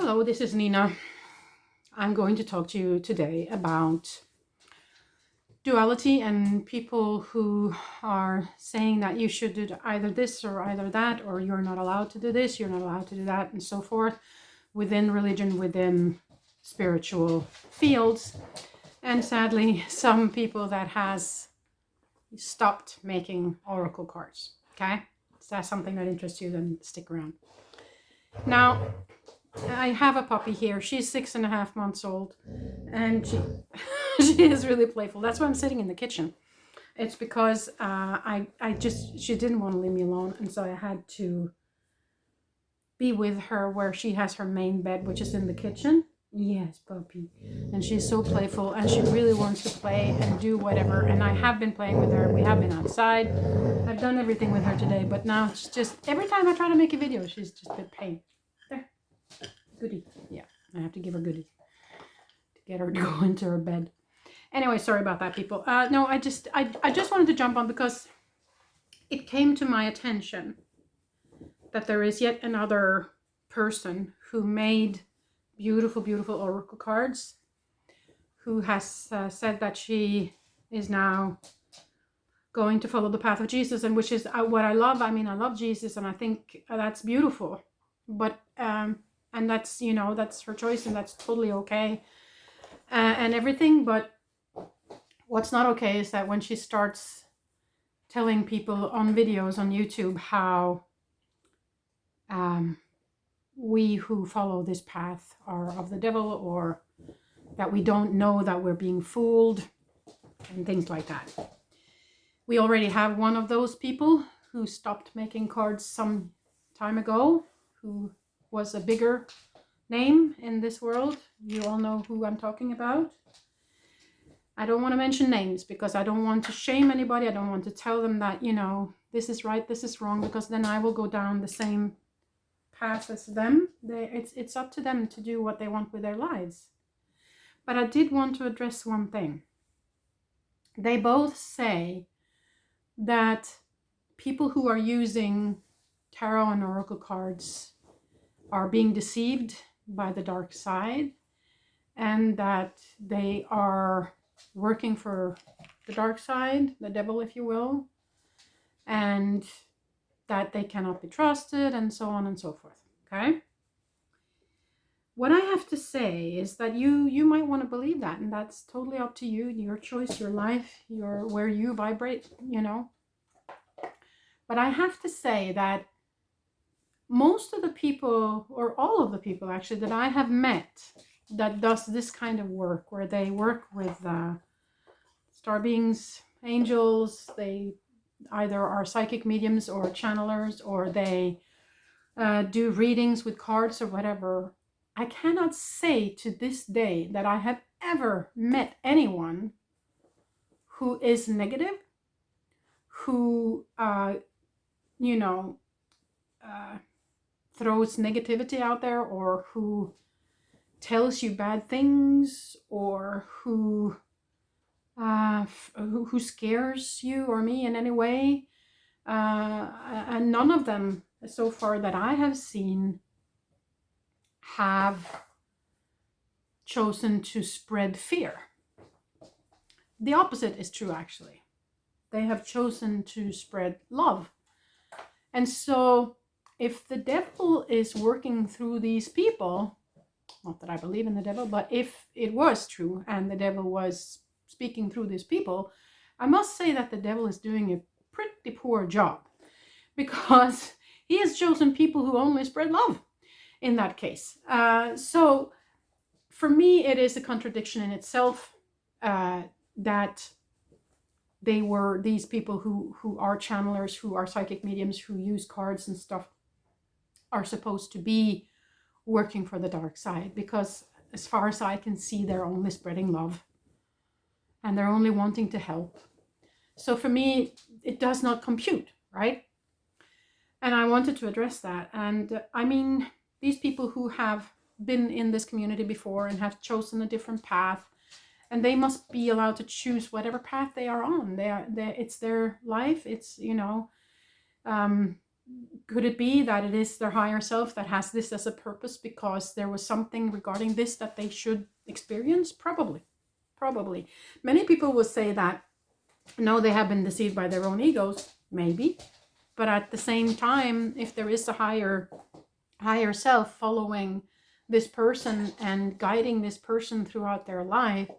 Hello, this is Nina. I'm going to talk to you today about duality and people who are saying that you should do either this or either that, or you're not allowed to do this, you're not allowed to do that, and so forth, within religion, within spiritual fields. And sadly, some people that has stopped making oracle cards. Okay? If that's something that interests you, then stick around. Now, I have a puppy here. She's 6.5 months old, and she is really playful. That's why I'm sitting in the kitchen. It's because she didn't want to leave me alone, and so I had to be with her where she has her main bed, which is in the kitchen. Yes, puppy. And she's so playful, and she really wants to play and do whatever. And I have been playing with her. We have been outside. I've done everything with her today, but now it's just every time I try to make a video, she's just a pain. There. Goodie. Yeah, I have to give her goodies to get her to go into her bed. Anyway, sorry about that, people. No, I just wanted to jump on because it came to my attention that there is yet another person who made beautiful, beautiful oracle cards, who has said that she is now going to follow the path of Jesus, and which is what I love. I mean, I love Jesus, and I think that's beautiful. But and that's, that's her choice, and that's totally okay, and everything. But what's not okay is that when she starts telling people on videos on YouTube how we who follow this path are of the devil, or that we don't know that we're being fooled, and things like that. We already have one of those people who stopped making cards some time ago, who was a bigger name in this world. You all know who I'm talking about. I don't want to mention names because I don't want to shame anybody. I don't want to tell them that, this is right, this is wrong, because then I will go down the same path as them. It's up to them to do what they want with their lives. But I did want to address one thing. They both say that people who are using tarot and oracle cards are being deceived by the dark side, and that they are working for the dark side, the devil, if you will, and that they cannot be trusted, and so on and so forth. Okay? What I have to say is that you might want to believe that, and that's totally up to you, your choice, your life, where you vibrate, But I have to say that most of the people, or all of the people actually, that I have met that does this kind of work, where they work with star beings, angels, they either are psychic mediums or channelers, or they do readings with cards or whatever, I cannot say to this day that I have ever met anyone who is negative, who throws negativity out there, or who tells you bad things, or who scares you or me in any way. And none of them so far that I have seen have chosen to spread fear. The opposite is true, actually. They have chosen to spread love. And so if the devil is working through these people, not that I believe in the devil, but if it was true and the devil was speaking through these people, I must say that the devil is doing a pretty poor job, because he has chosen people who only spread love in that case. So for me, it is a contradiction in itself that these people who are channelers, who are psychic mediums, who use cards and stuff, are supposed to be working for the dark side, because as far as I can see, they're only spreading love and they're only wanting to help. So for me, it does not compute, right? And I wanted to address that. And I mean, these people who have been in this community before and have chosen a different path, and they must be allowed to choose whatever path they are on. It's their life. It's, Could it be that it is their higher self that has this as a purpose because there was something regarding this that they should experience? Probably. Many people will say that no, they have been deceived by their own egos, maybe. But at the same time, if there is a higher self following this person and guiding this person throughout their life,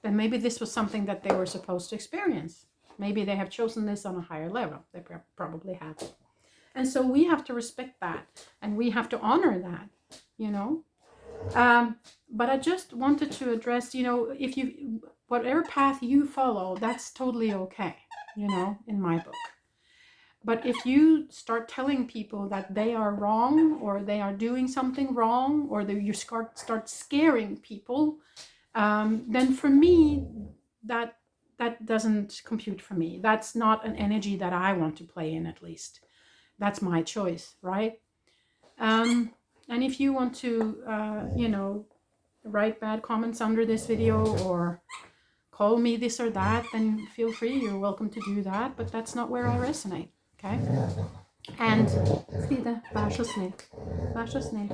then maybe this was something that they were supposed to experience. Maybe they have chosen this on a higher level. They probably have. And so we have to respect that, and we have to honor that, you know. But I just wanted to address, you know, if you, whatever path you follow, that's totally okay, you know, in my book. But if you start telling people that they are wrong, or they are doing something wrong, or that you start scaring people, then for me, that doesn't compute for me. That's not an energy that I want to play in, at least. That's my choice, right? And if you want to, you know, write bad comments under this video or call me this or that, then feel free. You're welcome to do that. But that's not where I resonate, okay? And Frida, vær så snill. Vær så snill.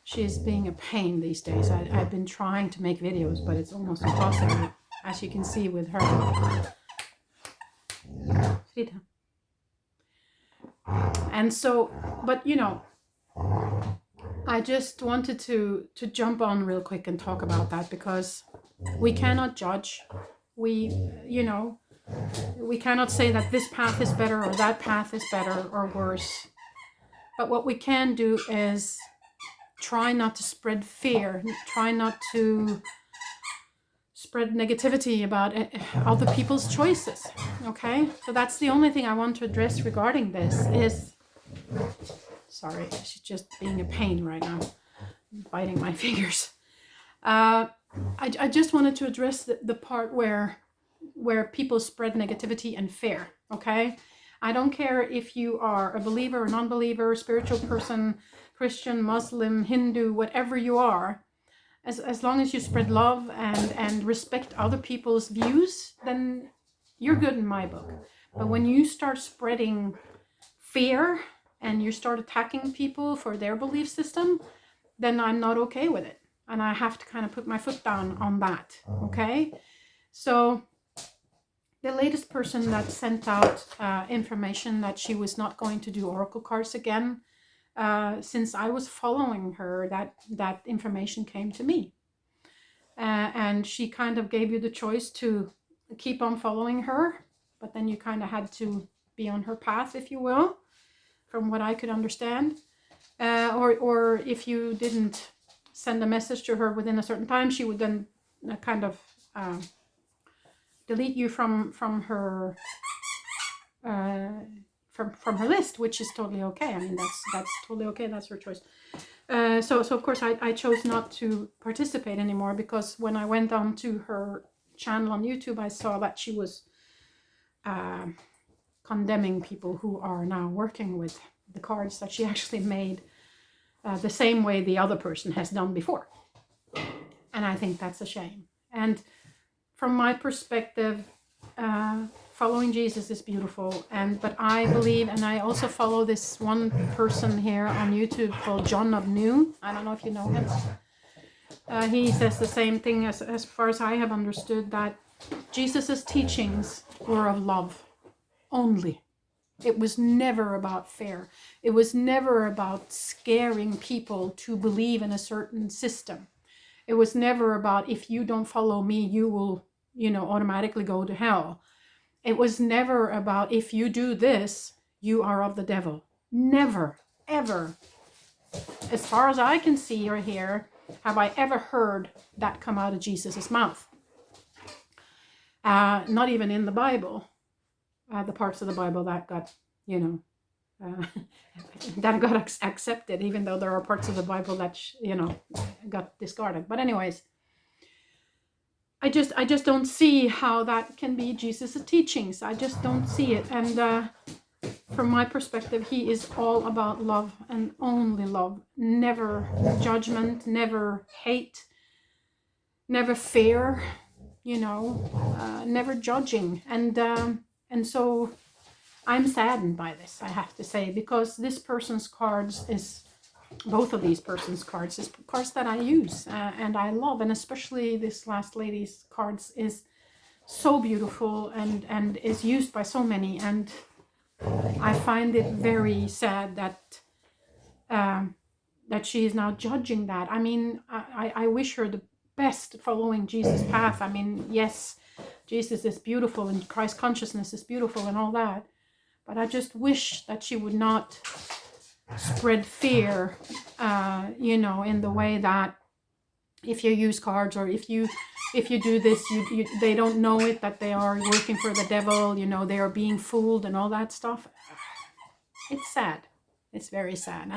She's being a pain these days. I've been trying to make videos, but it's almost impossible, as you can see with her. Frida. And so, but you know, I just wanted to jump on real quick and talk about that, because we cannot judge. We, you know, we cannot say that this path is better or that path is better or worse. But what we can do is try not to spread fear, try not to spread negativity about other people's choices, okay? So that's the only thing I want to address regarding this is, sorry, she's just being a pain right now, biting my fingers. I just wanted to address the part where people spread negativity and fear, okay? I don't care if you are a believer or non-believer, spiritual person, Christian, Muslim, Hindu, whatever you are, as long as you spread love and respect other people's views, then you're good in my book. But when you start spreading fear and you start attacking people for their belief system, then I'm not okay with it. And I have to kind of put my foot down on that, okay? So the latest person that sent out information that she was not going to do oracle cards again, since I was following her, that information came to me. And she kind of gave you the choice to keep on following her, but then you kind of had to be on her path, if you will, from what I could understand. Or if you didn't send a message to her within a certain time, she would then kind of delete you from her from her list, which is totally okay. I mean, that's totally okay. That's her choice. So of course I chose not to participate anymore, because when I went on to her channel on YouTube, I saw that she was condemning people who are now working with the cards that she actually made the same way the other person has done before. And I think that's a shame. And from my perspective, following Jesus is beautiful, but I believe, and I also follow this one person here on YouTube called John of Noon. I don't know if you know him. He says the same thing as far as I have understood, that Jesus's teachings were of love only. It was never about fear. It was never about scaring people to believe in a certain system. It was never about, if you don't follow me, you will, automatically go to hell. It was never about, if you do this, you are of the devil. Never, ever, as far as I can see or hear, have I ever heard that come out of Jesus's mouth. Not even in the Bible. The parts of the Bible that got, that got accepted, even though there are parts of the Bible that, got discarded. But anyways, I just don't see how that can be Jesus' teachings. I just don't see it. And from my perspective, he is all about love and only love. Never judgment, never hate, never fear, never judging. And so I'm saddened by this, I have to say, because this person's cards is, both of these persons' cards is cards that I use and I love, and especially this last lady's cards is so beautiful and is used by so many, and I find it very sad that that she is now judging that. I mean, I wish her the best following Jesus' path. I mean, yes, Jesus is beautiful and Christ consciousness is beautiful and all that, but I just wish that she would not spread fear, you know, in the way that if you use cards or if you do this, they don't know it, that they are working for the devil, you know, they are being fooled and all that stuff. It's sad. It's very sad.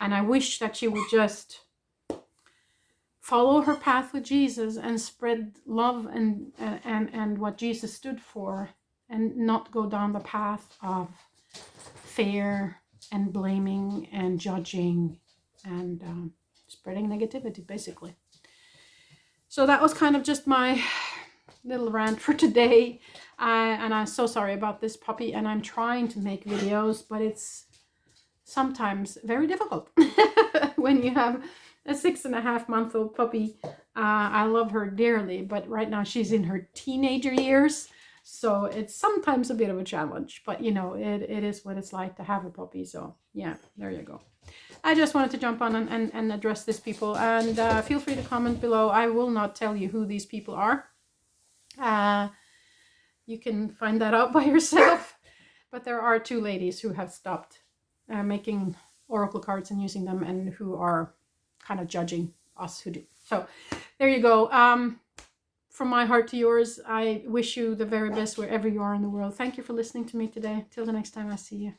And I wish that she would just follow her path with Jesus and spread love and what Jesus stood for, and not go down the path of fear and blaming and judging and spreading negativity, basically. So that was kind of just my little rant for today. And I'm so sorry about this puppy, and I'm trying to make videos, but it's sometimes very difficult when you have a 6.5-month-old puppy. I love her dearly, but right now she's in her teenager years, so it's sometimes a bit of a challenge, but you know, it is what it's like to have a puppy. So yeah, there you go. I just wanted to jump on and address these people, and feel free to comment below. I will not tell you who these people are. You can find that out by yourself, but there are 2 ladies who have stopped making oracle cards and using them, and who are kind of judging us who do. So there you go. From my heart to yours, I wish you the very best wherever you are in the world. Thank you for listening to me today. Till the next time I see you.